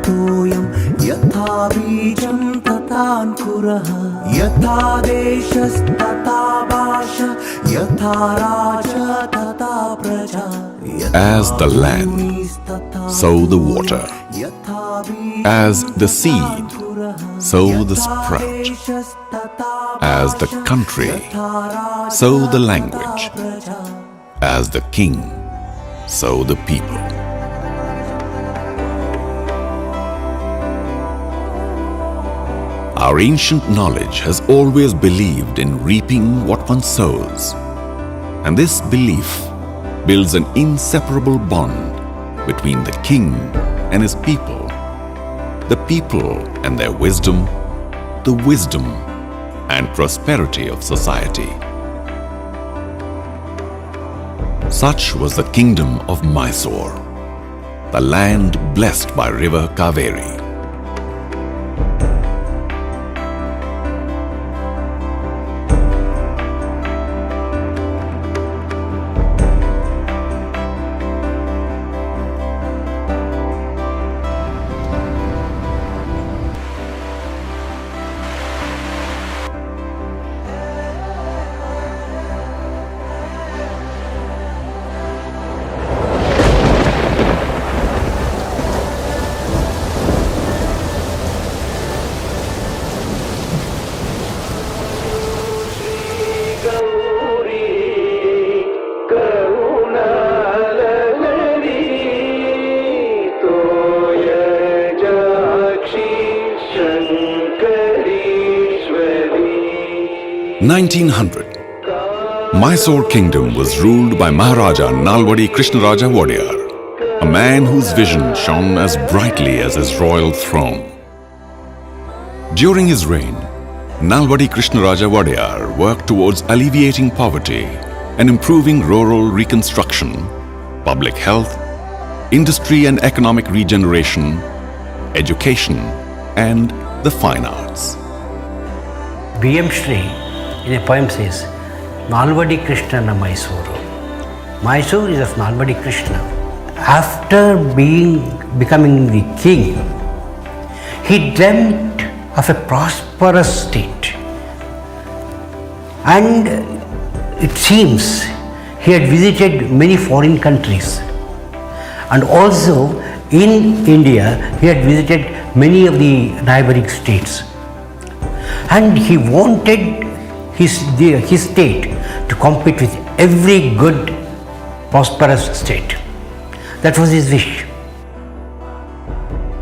तोयं यथा बीजं तथाङ्कुरः यथा देशस्तथा भाषा यथा राजा तथा प्रजा. As the land, so the water. As the seed, so the sprout. As the country, so the language. As the king, so the people. Our ancient knowledge has always believed in reaping what one sows. And this belief builds an inseparable bond between the king and his people, the people and their wisdom, the wisdom and prosperity of society. Such was the kingdom of Mysore, the land blessed by river Kaveri. In 1900, Mysore kingdom was ruled by Maharaja Nalwadi Krishnaraja Wadiyar, a man whose vision shone as brightly as his royal throne. During his reign, Nalwadi Krishnaraja Wadiyar worked towards alleviating poverty and improving rural reconstruction, public health, industry and economic regeneration, education, and the fine arts. B.M. Shri in a poem says, Nalvadi Krishna na Mysuru. Mysore is of Nalvadi Krishna. After becoming the king, he dreamt of a prosperous state. And it seems he had visited many foreign countries. And also in India, he had visited many of the neighboring states. And he wanted his state to compete with every good, prosperous state. That was his wish.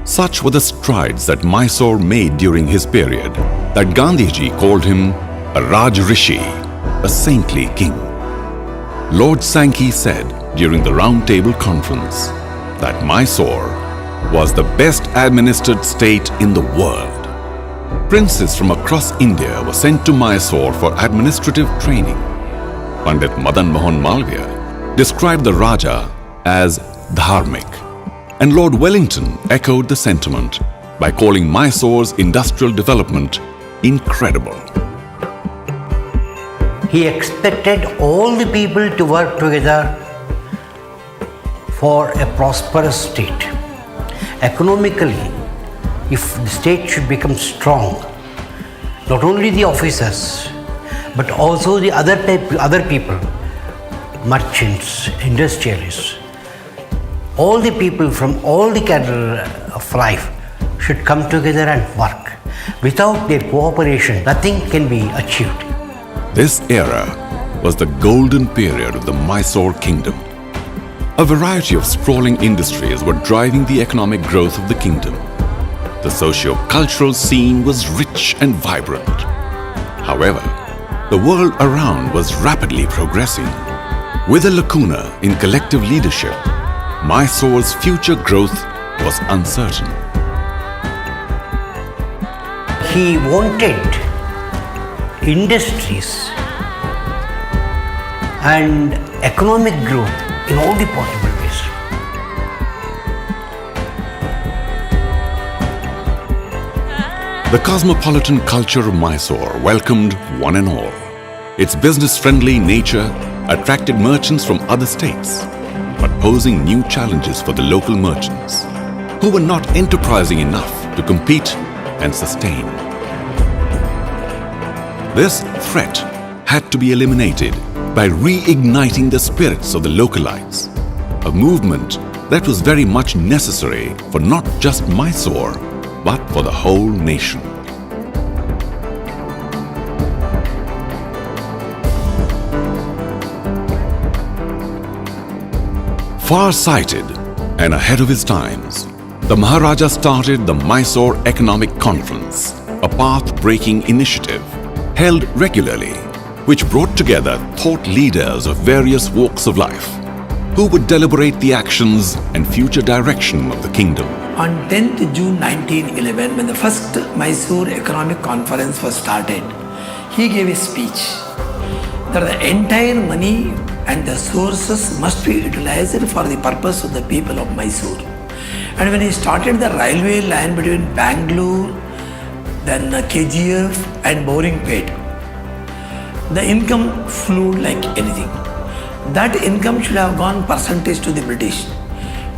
Such were the strides that Mysore made during his period that Gandhiji called him a Raj Rishi, a saintly king. Lord Sankey said during the Round Table Conference that Mysore was the best administered state in the world. Princes from across India were sent to Mysore for administrative training. Pandit Madan Mohan Malviya described the Raja as dharmic, and Lord Wellington echoed the sentiment by calling Mysore's industrial development incredible. He expected all the people to work together for a prosperous state. Economically, if the state should become strong, not only the officers, but also the other people, merchants, industrialists, all the people from all the cadre of life should come together and work. Without their cooperation, nothing can be achieved. This era was the golden period of the Mysore kingdom. A variety of sprawling industries were driving the economic growth of the kingdom. The socio-cultural scene was rich and vibrant. However, the world around was rapidly progressing. With a lacuna in collective leadership, Mysore's future growth was uncertain. He wanted industries and economic growth in all the possible ways. The cosmopolitan culture of Mysore welcomed one and all. Its business-friendly nature attracted merchants from other states, but posing new challenges for the local merchants. who were not enterprising enough to compete and sustain. This threat had to be eliminated by reigniting the spirits of the localites, a movement that was very much necessary for not just Mysore, but for the whole nation. Far-sighted and ahead of his times, the Maharaja started the Mysore Economic Conference, a path-breaking initiative held regularly, which brought together thought leaders of various walks of life, who would deliberate the actions and future direction of the kingdom. On 10th June 1911, when the first Mysore Economic Conference was started, he gave a speech that the entire money and the sources must be utilized for the purpose of the people of Mysore. And when he started the railway line between Bangalore, then KGF and Boringpet, the income flew like anything. That income should have gone percentage to the British.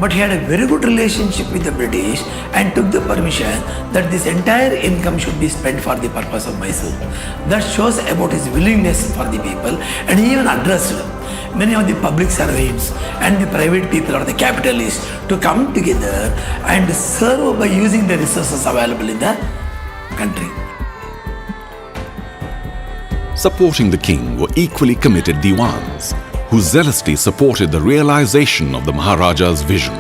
But he had a very good relationship with the British and took the permission that this entire income should be spent for the purpose of Mysore. That shows about his willingness for the people, and he even addressed many of the public servants and the private people or the capitalists to come together and serve by using the resources available in the country. Supporting the king were equally committed Diwans, who zealously supported the realization of the Maharaja's vision.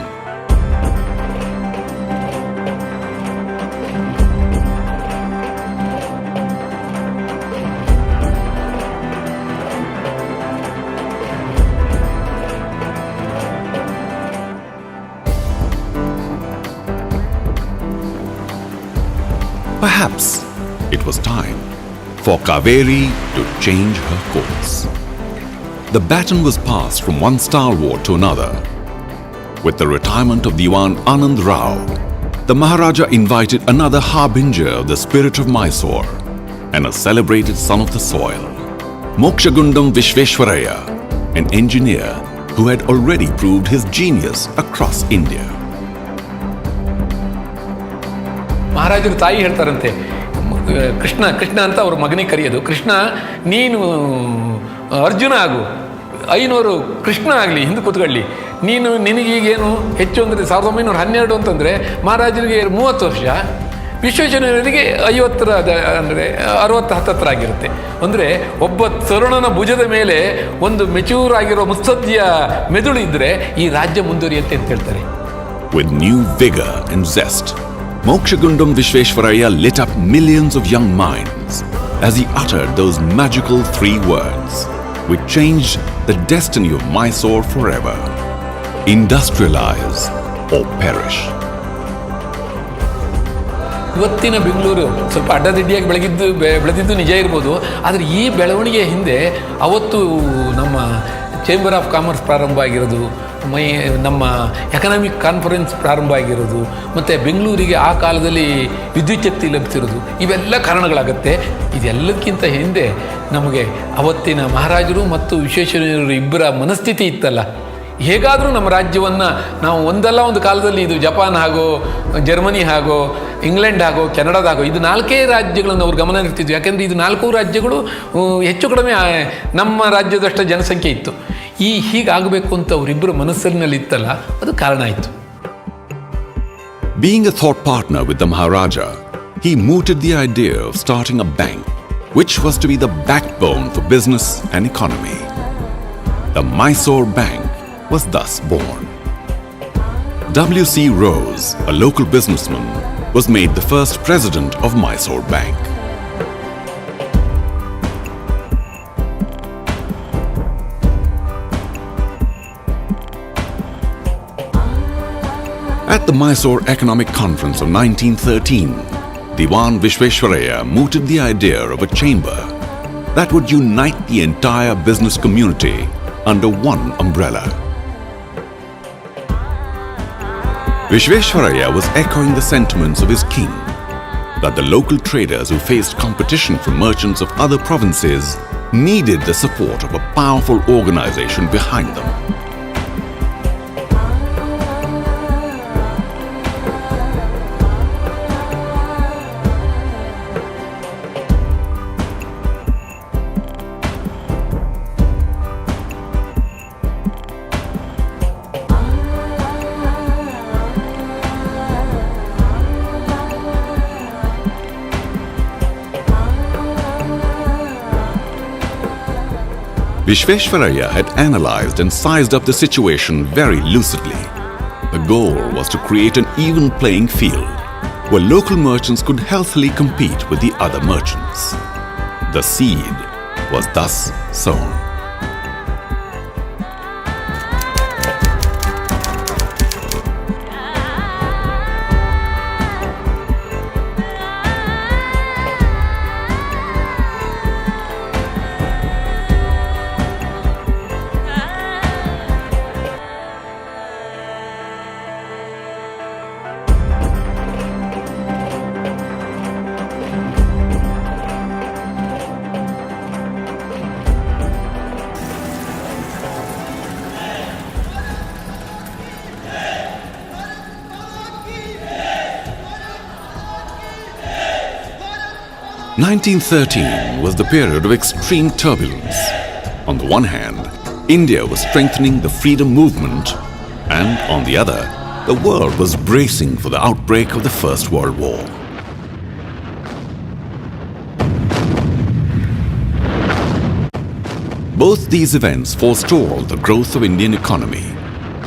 Perhaps it was time for Kaveri to change her course. The baton was passed from one stalwart to another. With the retirement of Diwan Anand Rao, the Maharaja invited another harbinger of the spirit of Mysore and a celebrated son of the soil, Mokshagundam Vishveshwaraya, an engineer who had already proved his genius across India. ಮಹಾರಾಜರು ತಾಯಿ ಹೇಳ್ತಾರಂತೆ, ಕೃಷ್ಣ ಕೃಷ್ಣ ಅಂತ ಅವ್ರ ಮಗನಿಗೆ ಕರೆಯೋದು, ಕೃಷ್ಣ ನೀನು ಅರ್ಜುನ ಆಗು, 500 ಕೃಷ್ಣ ಆಗಲಿ, ಹಿಂದೆ ಕೂತ್ಕೊಳ್ಳಿ, ನಿನಗೀಗೇನು ಹೆಚ್ಚು ಅಂದರೆ 1912 ಅಂತಂದರೆ ಮಹಾರಾಜರಿಗೆ 30 ವರ್ಷ, ವಿಶ್ವೇಶ್ವರಯ್ಯರಿಗೆ 50 ಅಂದರೆ 60 ಹತ್ತತ್ರ ಆಗಿರುತ್ತೆ. ಅಂದರೆ ಒಬ್ಬ ತರುಣನ ಭುಜದ ಮೇಲೆ ಒಂದು ಮೆಚೂರ್ ಆಗಿರೋ ಮುತ್ಸದ್ದಿಯ ಮೆದುಳು ಇದ್ದರೆ ಈ ರಾಜ್ಯ ಮುಂದುವರಿಯುತ್ತೆ ಅಂತ ಹೇಳ್ತಾರೆ. With new vigor and zest, Mokshagundam Vishveshwaraya lit up millions of young minds as he uttered those magical 3 words, which changed the destiny of Mysore forever: industrialize or perish. ಇವತ್ತಿನ ಬೆಂಗಳೂರು ಸ್ವಲ್ಪ ಅಡ್ಡದಿಡ್ಡಿಯಾಗಿ ಬೆಳೆದಿದ್ದು ನಿಜ ಇರ್ಬೋದು, ಆದರೆ ಈ ಬೆಳವಣಿಗೆ ಹಿಂದೆ ಅವತ್ತು ನಮ್ಮ ಚೇಂಬರ್ ಆಫ್ ಕಾಮರ್ಸ್ ಪ್ರಾರಂಭ ಆಗಿರೋದು, ನಮ್ಮ ಎಕನಾಮಿಕ್ ಕಾನ್ಫರೆನ್ಸ್ ಪ್ರಾರಂಭ ಆಗಿರೋದು, ಮತ್ತು ಬೆಂಗಳೂರಿಗೆ ಆ ಕಾಲದಲ್ಲಿ ವಿದ್ಯುತ್ ಶಕ್ತಿ ಲಭಿಸಿರೋದು, ಇವೆಲ್ಲ ಕಾರಣಗಳಾಗುತ್ತೆ. ಇದೆಲ್ಲಕ್ಕಿಂತ ಹಿಂದೆ ನಮಗೆ ಅವತ್ತಿನ ಮಹಾರಾಜರು ಮತ್ತು ವಿಶ್ವೇಶ್ವರಯ್ಯನವರು ಇಬ್ಬರ ಮನಸ್ಥಿತಿ ಇತ್ತಲ್ಲ, ಹೇಗಾದರೂ ನಮ್ಮ ರಾಜ್ಯವನ್ನು ನಾವು ಒಂದಲ್ಲ ಒಂದು ಕಾಲದಲ್ಲಿ ಇದು ಜಪಾನ್ ಆಗೋ, ಜರ್ಮನಿ ಆಗೋ, ಇಂಗ್ಲೆಂಡ್ ಆಗೋ, ಕೆನಡಾದಾಗೋ, ಇದು 4 ರಾಜ್ಯಗಳನ್ನು ಅವ್ರು ಗಮನ ಇರ್ತಿದ್ವು. ಯಾಕೆಂದರೆ ಇದು 4 ರಾಜ್ಯಗಳು ಹೆಚ್ಚು ಕಡಿಮೆ ನಮ್ಮ ರಾಜ್ಯದಷ್ಟು ಜನಸಂಖ್ಯೆ ಇತ್ತು. ಹೀಗಾಗಬೇಕು ಅಂತ ಅವರಿಬ್ಬರ ಮನಸ್ಸಿನಲ್ಲಿ ಇತ್ತಲ್ಲ, ಅದು ಕಾರಣ ಆಯಿತು. Being a thought partner with the Maharaja, he mooted the idea of starting a bank, which was to be the backbone for business and economy. The Mysore Bank was thus born. W.C. Rose, a local businessman, was made the first president of Mysore Bank. At the Mysore Economic Conference of 1913, Diwan Vishveshwaraya mooted the idea of a chamber that would unite the entire business community under one umbrella. Vishveshwaraya was echoing the sentiments of his king, that the local traders who faced competition from merchants of other provinces needed the support of a powerful organization behind them. Vishveshwaraya had analyzed and sized up the situation very lucidly. The goal was to create an even playing field where local merchants could healthily compete with the other merchants. The seed was thus sown. की 1913 was the period of extreme turbulence. On the one hand, India was strengthening the freedom movement, and on the other, the world was bracing for the outbreak of the First World War. Both these events forestalled the growth of Indian economy,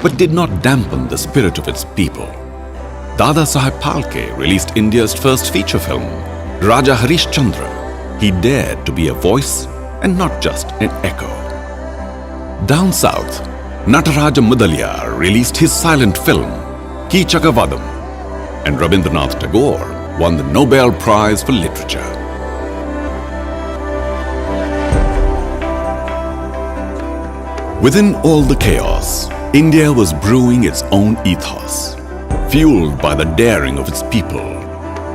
but did not dampen the spirit of its people. Dada Saheb Phalke released India's first feature film, Raja Harish Chandra. He dared to be a voice and not just an echo. Down south, Nataraja Mudaliar released his silent film, Kichakavadam, and Rabindranath Tagore won the Nobel Prize for Literature. Within all the chaos, India was brewing its own ethos, fueled by the daring of its people,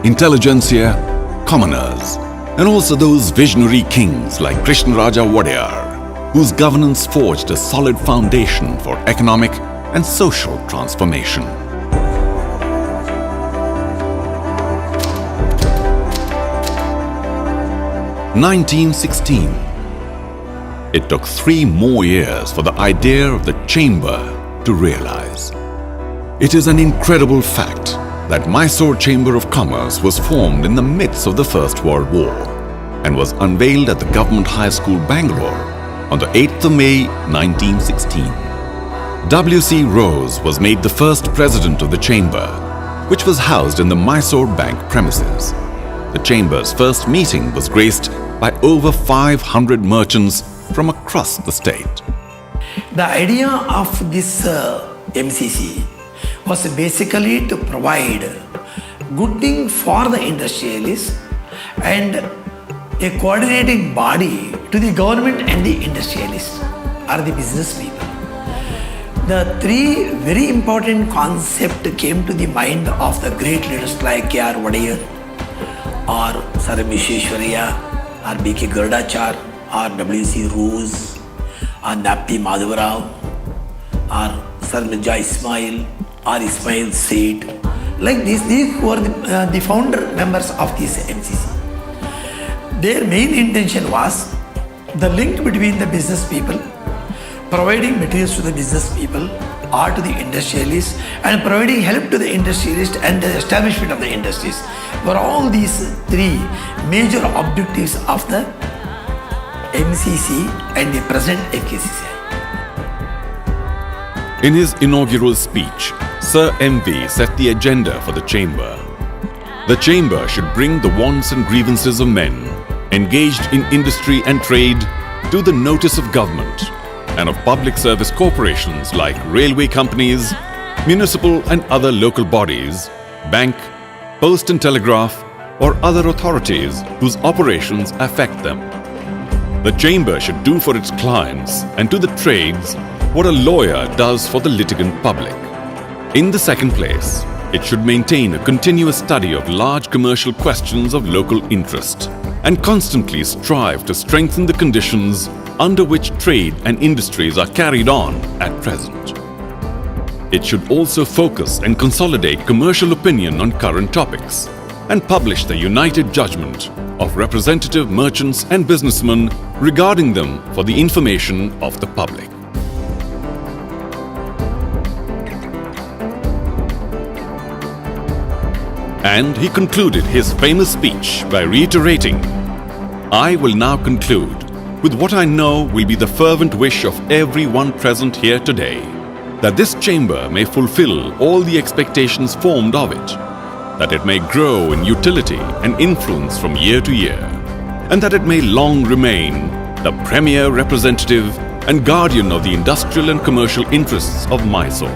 intelligentsia, commoners, and also those visionary kings like Krishnaraja Wadiyar, whose governance forged a solid foundation for economic and social transformation. (1916). It took 3 more years for the idea of the chamber to realize. It is an incredible fact that Mysore Chamber of Commerce was formed in the midst of the First World War and was unveiled at the Government High School, Bangalore on the 8th of May 1916. W.C. Rose was made the first president of the chamber, which was housed in the Mysore Bank premises. The chamber's first meeting was graced by over 500 merchants from across the state. The idea of this MCC was basically to provide good thing for the industrialists and a coordinating body to the government and the industrialists or the business people. The 3 very important concepts came to the mind of the great leaders like K.R. Wadiyar or Sir Vishveshwaraya or B.K. Gardachar or W.C. Rose or Napti Madhavrao or Sir Mirza Ismail or Ismail Seth. Like these were the founder members of this MCC. Their main intention was the link between the business people, providing materials to the business people or to the industrialists, and providing help to the industrialists and the establishment of the industries were all these 3 major objectives of the MCC and the present FKCCI. In his inaugural speech, Sir M.V. set the agenda for the chamber. The chamber should bring the wants and grievances of men engaged in industry and trade to the notice of government and of public service corporations like railway companies, municipal and other local bodies, bank, post and telegraph, or other authorities whose operations affect them. The chamber should do for its clients and to the trades what a lawyer does for the litigant public. In the second place, it should maintain a continuous study of large commercial questions of local interest and constantly strive to strengthen the conditions under which trade and industries are carried on at present. It should also focus and consolidate commercial opinion on current topics and publish the united judgment of representative merchants and businessmen regarding them for the information of the public. And he concluded his famous speech by reiterating, "I will now conclude with what I know will be the fervent wish of everyone present here today, that this chamber may fulfill all the expectations formed of it, that it may grow in utility and influence from year to year, and that it may long remain the premier representative and guardian of the industrial and commercial interests of Mysore.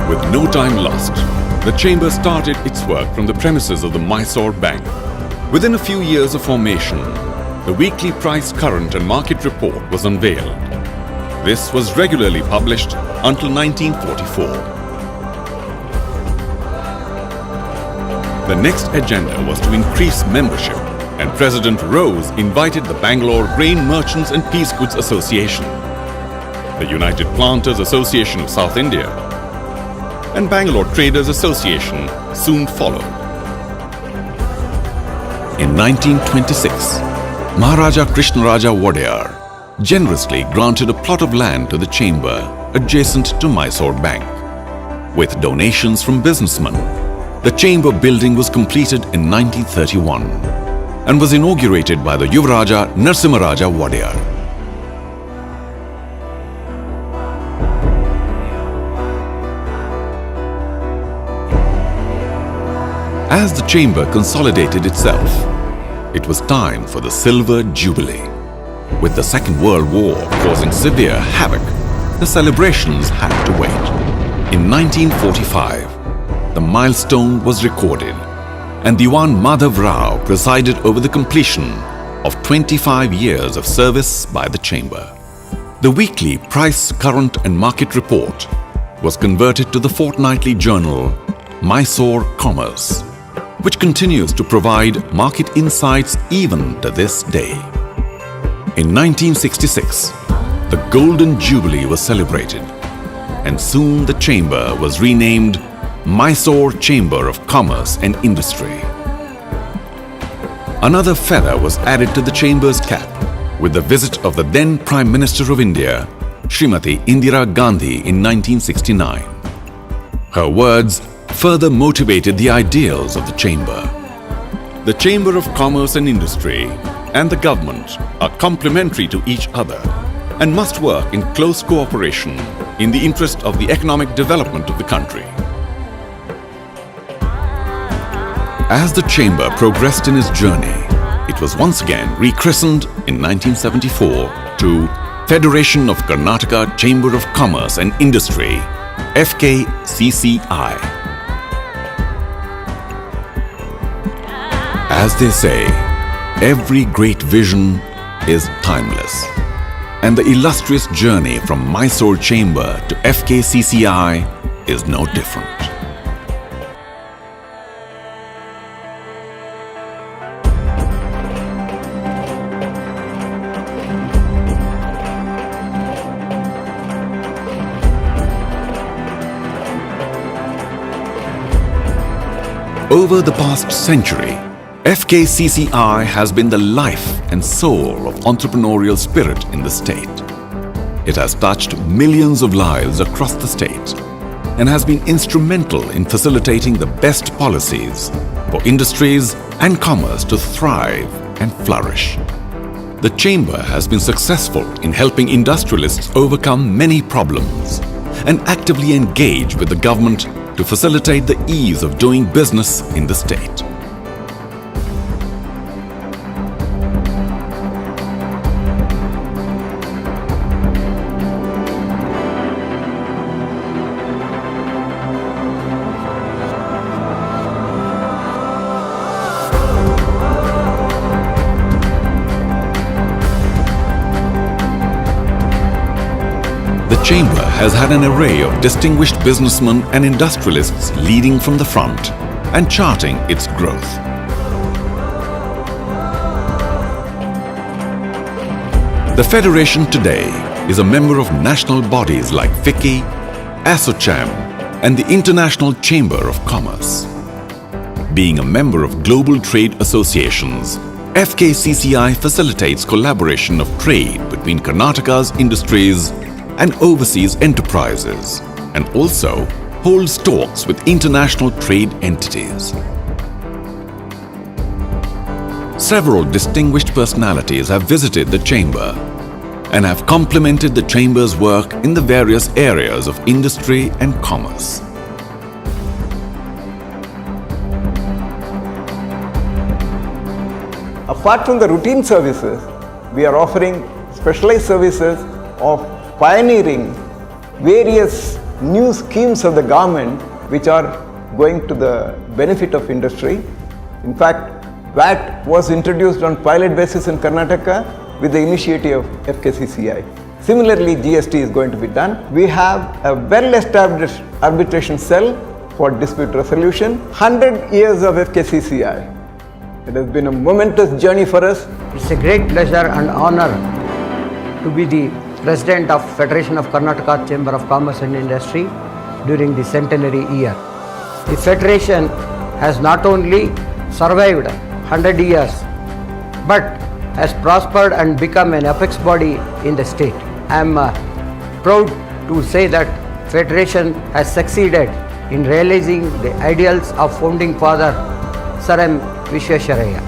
With no time lost, the chamber started its work from the premises of the Mysore Bank. Within a few years of formation, the weekly price current and market report was unveiled. This was regularly published until 1944. The next agenda was to increase membership, and President Rose invited the Bangalore Grain Merchants and Peace Goods Association, the United Planters Association of South India, and Bangalore Traders Association soon followed. In 1926, Maharaja Krishnaraja Wadeyar generously granted a plot of land to the chamber adjacent to Mysore Bank. With donations from businessmen, the chamber building was completed in 1931 and was inaugurated by the Yuvaraja Narasimharaja Wadeyar. As the chamber consolidated itself, it was time for the Silver Jubilee. With the Second World War causing severe havoc, the celebrations had to wait. In 1945, the milestone was recorded, and Diwan Madhav Rao presided over the completion of 25 years of service by the chamber. The weekly price, current and market report was converted to the fortnightly journal Mysore Commerce, which continues to provide market insights even to this day. In 1966, the Golden Jubilee was celebrated, and soon the chamber was renamed Mysore Chamber of Commerce and Industry. Another feather was added to the chamber's cap with the visit of the then Prime Minister of India, Srimati Indira Gandhi in 1969. Her words further motivated the ideals of the chamber. The Chamber of Commerce and Industry and the government are complementary to each other and must work in close cooperation in the interest of the economic development of the country. As the chamber progressed in its journey, it was once again rechristened in 1974 to Federation of Karnataka Chamber of Commerce and Industry, FKCCI. As they say, every great vision is timeless, and the illustrious journey from Mysore Chamber to FKCCI is no different. Over the past century, FKCCI has been the life and soul of entrepreneurial spirit in the state. It has touched millions of lives across the state and has been instrumental in facilitating the best policies for industries and commerce to thrive and flourish. The chamber has been successful in helping industrialists overcome many problems and actively engage with the government to facilitate the ease of doing business in the state. The chamber has had an array of distinguished businessmen and industrialists leading from the front and charting its growth. The Federation today is a member of national bodies like FICCI, ASSOCHAM, and the International Chamber of Commerce. Being a member of global trade associations, FKCCI facilitates collaboration of trade between Karnataka's industries and overseas enterprises, and also holds talks with international trade entities. Several distinguished personalities have visited the chamber and have complemented the chamber's work in the various areas of industry and commerce. Apart from the routine services, we are offering specialized services of pioneering various new schemes of the government which are going to the benefit of industry. In fact, VAT was introduced on pilot basis in Karnataka with the initiative of FKCCI. Similarly, GST is going to be done. We have a well-established arbitration cell for dispute resolution. 100 years of FKCCI. It has been a momentous journey for us. It's a great pleasure and honor to be the President of Federation of Karnataka Chamber of Commerce and Industry during the centenary year. The Federation has not only survived 100 years but has prospered and become an apex body in the state. I am proud to say that Federation has succeeded in realizing the ideals of founding father Sir M. Visvesvaraya.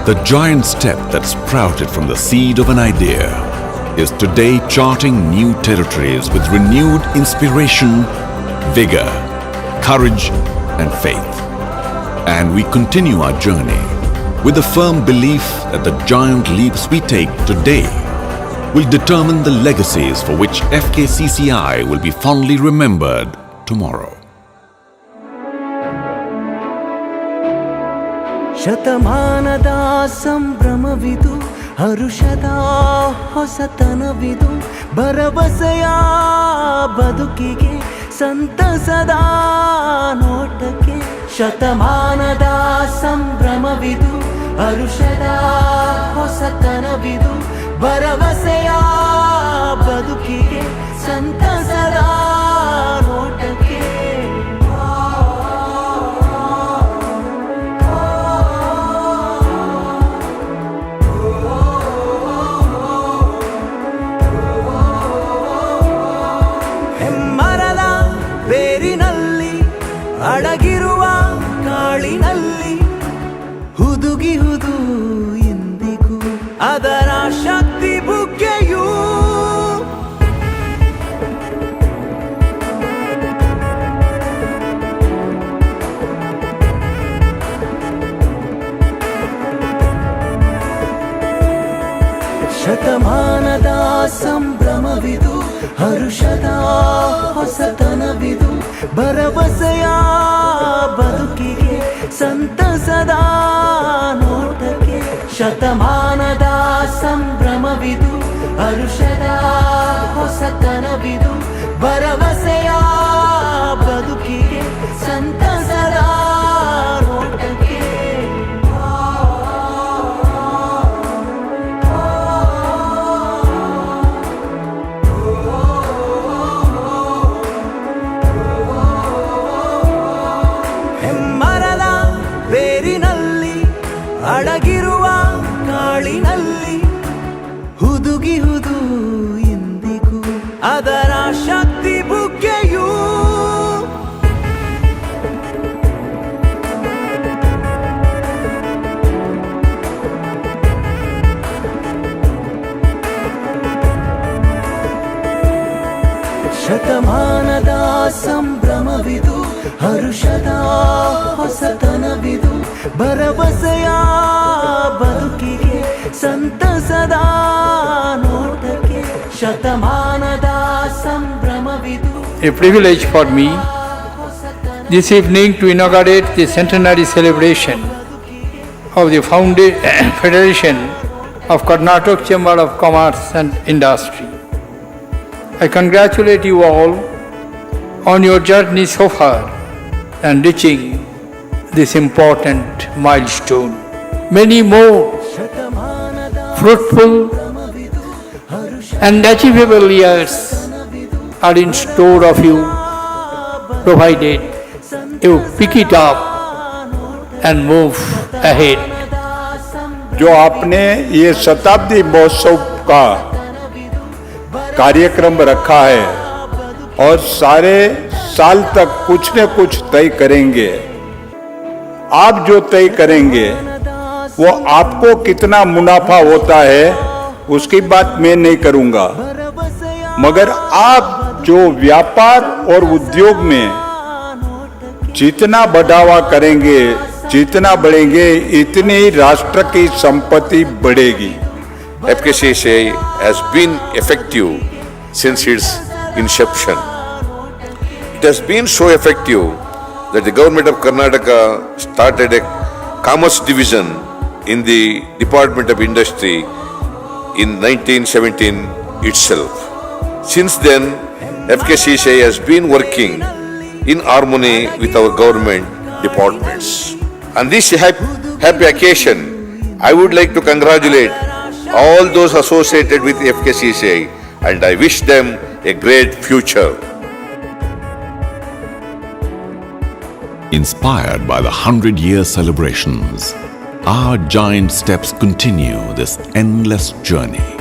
The giant step that sprouted from the seed of an idea is today charting new territories with renewed inspiration, vigor, courage, and faith. And we continue our journey with the firm belief that the giant leaps we take today will determine the legacies for which FKCCI will be fondly remembered tomorrow. ಶತಮಾನದ ಸಂಭ್ರಮವಿದು ಹರುಷದ ಹೊಸತನವಿದು ಭರವಸೆಯ ಬದುಕಿಗೆ ಸಂತಸದ ನೋಟಕ್ಕೆ ಶತಮಾನದ ಸಂಭ್ರಮವಿದು ಹರುಷದ ಹೊಸತನವಿದು ಭರವಸೆಯ ಬದುಕಿಗೆ ಸಂತಸದ ನೋಟಕ್ಕೆ ಅಡಗಿರುವ ಕಾಳಿನಲ್ಲಿ ಹುದುಗಿಹುದು ಇಂದಿಗೂ ಅದರ ಶಕ್ತಿ ಬುಗ್ಗೆಯೂ ಶತಮಾನದ ಸಂಭ್ರಮವಿದು ಹರುಷದ ಹೊಸತನವಿದು ಭರವಸೆಯ ಬದುಕಿಗೆ ಸಂತಸದ ನೋಟಕ್ಕೆ ಶತಮಾನದ ಸಂಭ್ರಮವಿದು ಹರುಷದ ಹೊಸತನವಿದು ಭರವಸೆಯ ಬದುಕಿಗೆ ಸಂತಸದ ನೋಟಕ್ಕೆ ಅಡಗಿರುವ ಕಾಳಿನಲ್ಲಿ ಹುದುಗಿಹುದು ಇಂದಿಗೂ ಅದರ ಶಕ್ತಿ ಬುಗ್ಗೆಯೂ ಶತಮಾನದ ಸಂಭ್ರಮವಿದು ಹರುಷದ ಹೊಸತನವಿದು ಭರವಸೆಯ ಬದುಕಿಗೆ ಸಂತಸದ ನೋಟಕ್ಕೆ ಶತಮಾನದ ಸಂಭ್ರಮವಿದು. A privilege for me this evening to inaugurate the centenary celebration of the Federation of Karnataka Chamber of Commerce and Industry. I congratulate you all on your journey so far and reaching this important milestone. Many more fruitful and achievable years are in store of you provided you pick it up and move ahead. जो आपने ये शताब्दी महोत्सव का कार्यक्रम रखा है और सारे साल तक कुछ न कुछ तय करेंगे, आप जो तय करेंगे वो आपको कितना मुनाफा होता है उसकी बात मैं नहीं करूंगा, मगर आप जो व्यापार और उद्योग में जितना बढ़ावा करेंगे, जितना बढ़ेंगे, इतनी ही राष्ट्र की संपत्ति बढ़ेगी। FKCCI has been effective since its inception. It has been so effective that the government of Karnataka started a commerce division in the Department of Industry in 1917 itself. Since then, FKCCI has been working in harmony with our government departments. On this happy occasion, I would like to congratulate all those associated with FKCCI and I wish them a great future. Inspired by the 100-year celebrations, our giant steps continue this endless journey.